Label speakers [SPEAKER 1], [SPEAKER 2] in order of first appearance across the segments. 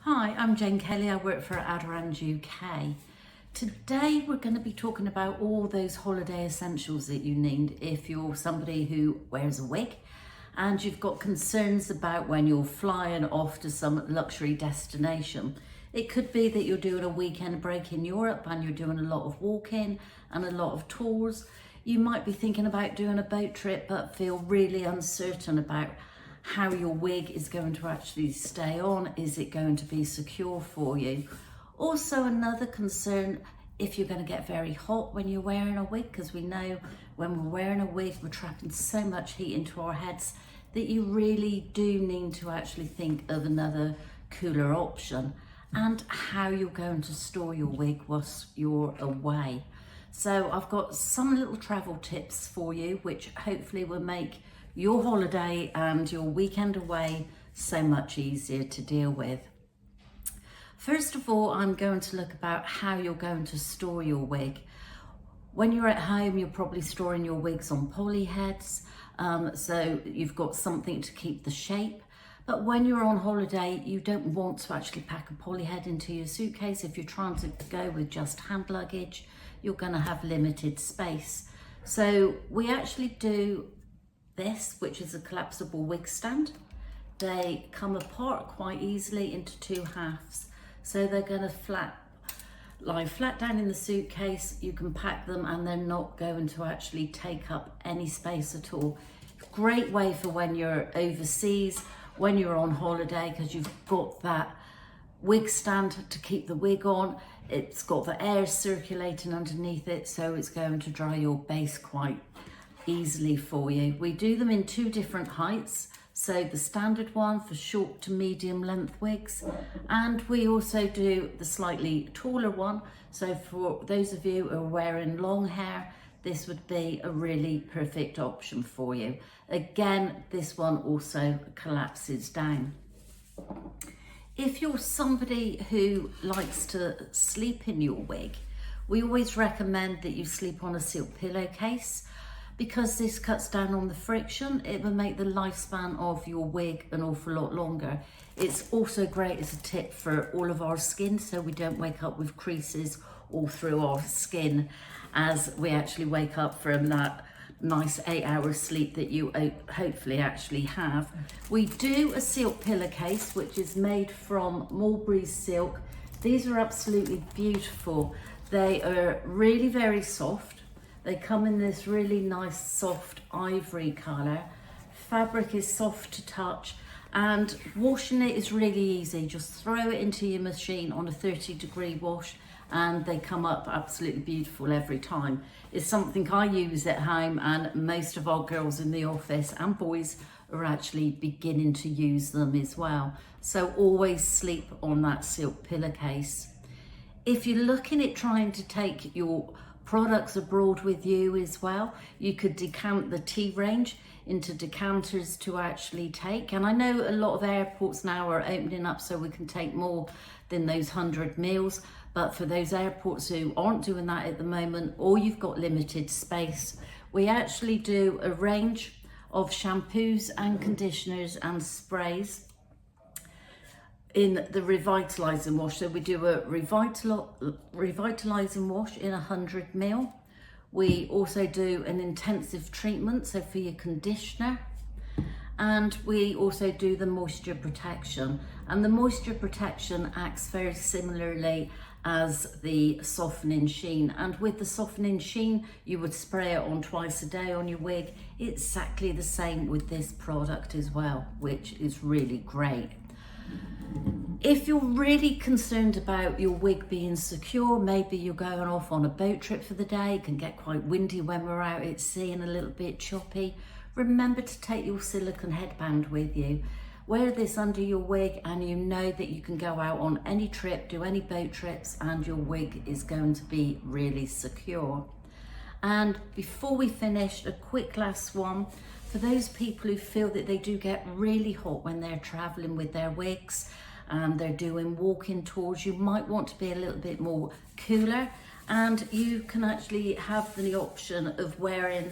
[SPEAKER 1] Hi, I'm Jane Kelly. I work for Aderans UK. Today we're going to be talking about all those holiday essentials that you need if you're somebody who wears a wig and you've got concerns about when you're flying off to some luxury destination. It could be that you're doing a weekend break in Europe and you're doing a lot of walking and a lot of tours. You might be thinking about doing a boat trip but feel really uncertain about how your wig is going to actually stay on. Is it going to be secure for you? Also, another concern, if you're going to get very hot when you're wearing a wig, because we know when we're wearing a wig we're trapping so much heat into our heads that you really do need to actually think of another cooler option, and how you're going to store your wig whilst you're away. So I've got some little travel tips for you which hopefully will make your holiday and your weekend away so much easier to deal with. First of all, I'm going to look about how you're going to store your wig. When you're at home, you're probably storing your wigs on poly heads, so you've got something to keep the shape. But when you're on holiday, you don't want to actually pack a poly head into your suitcase. If you're trying to go with just hand luggage, you're going to have limited space. So we actually do this, which is a collapsible wig stand. They come apart quite easily into two halves, so they're going to lie flat down in the suitcase. You can pack them and they're not going to actually take up any space at all. Great way for when you're overseas, when you're on holiday, because you've got that wig stand to keep the wig on. It's got the air circulating underneath it, so it's going to dry your base quite easily for you. We do them in two different heights, so the standard one for short to medium length wigs, and we also do the slightly taller one, so for those of you who are wearing long hair, this would be a really perfect option for you. Again, this one also collapses down. If you're somebody who likes to sleep in your wig, we always recommend that you sleep on a silk pillowcase. Because this cuts down on the friction, it will make the lifespan of your wig an awful lot longer. It's also great as a tip for all of our skin, so we don't wake up with creases all through our skin as we actually wake up from that nice 8 hours sleep that you hopefully actually have. We do a silk pillowcase which is made from mulberry silk. These are absolutely beautiful. They are really very soft. They come in this really nice soft ivory colour. Fabric is soft to touch, and washing it is really easy. Just throw it into your machine on a 30-degree wash and they come up absolutely beautiful every time. It's something I use at home, and most of our girls in the office and boys are actually beginning to use them as well. So always sleep on that silk pillowcase. If you're looking at trying to take your products abroad with you as well, you could decant the tea range into decanters to actually take. And I know a lot of airports now are opening up so we can take more than those 100 mils. But for those airports who aren't doing that at the moment, or you've got limited space, we actually do a range of shampoos and conditioners and sprays in the revitalizing wash. So we do a revitalizing wash in 100 ml. We also do an intensive treatment, so for your conditioner, and we also do the moisture protection. And the moisture protection acts very similarly as the softening sheen, and with the softening sheen you would spray it on twice a day on your wig. It's exactly the same with this product as well, which is really great. If you're really concerned about your wig being secure, maybe you're going off on a boat trip for the day, it can get quite windy when we're out at sea and a little bit choppy, remember to take your silicone headband with you. Wear this under your wig and you know that you can go out on any trip, do any boat trips, and your wig is going to be really secure. And before we finish, a quick last one. For those people who feel that they do get really hot when they're traveling with their wigs and they're doing walking tours, you might want to be a little bit more cooler, and you can actually have the option of wearing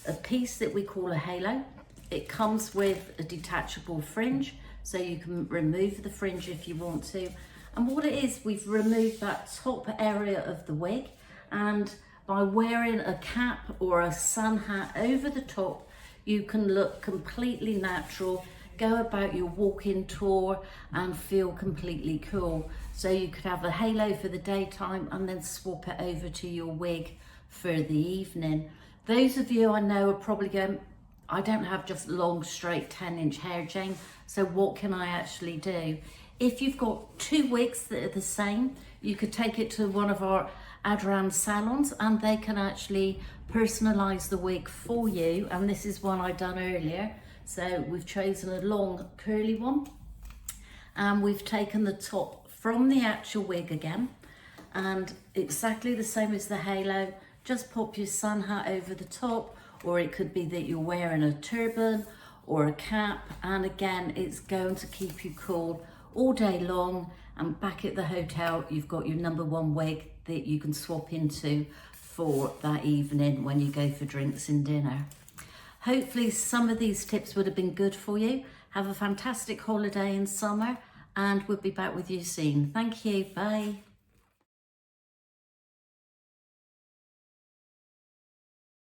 [SPEAKER 1] a piece that we call a halo. It comes with a detachable fringe, so you can remove the fringe if you want to. And what it is, we've removed that top area of the wig, and by wearing a cap or a sun hat over the top, you can look completely natural, go about your walking tour and feel completely cool. So you could have a halo for the daytime and then swap it over to your wig for the evening. Those of you I know are probably going, I don't have just long, straight 10-inch hair, Jane, so what can I actually do? If you've got 2 wigs that are the same, you could take it to one of our Aderans salons and they can actually personalize the wig for you. And this is one I done earlier. So we've chosen a long curly one, and we've taken the top from the actual wig again, and exactly the same as the halo, just pop your sun hat over the top, or it could be that you're wearing a turban or a cap, and again it's going to keep you cool all day long. And back at the hotel you've got your #1 wig that you can swap into for that evening when you go for drinks and dinner. Hopefully some of these tips would have been good for you. Have a fantastic holiday in summer, and we'll be back with you soon. Thank you, bye.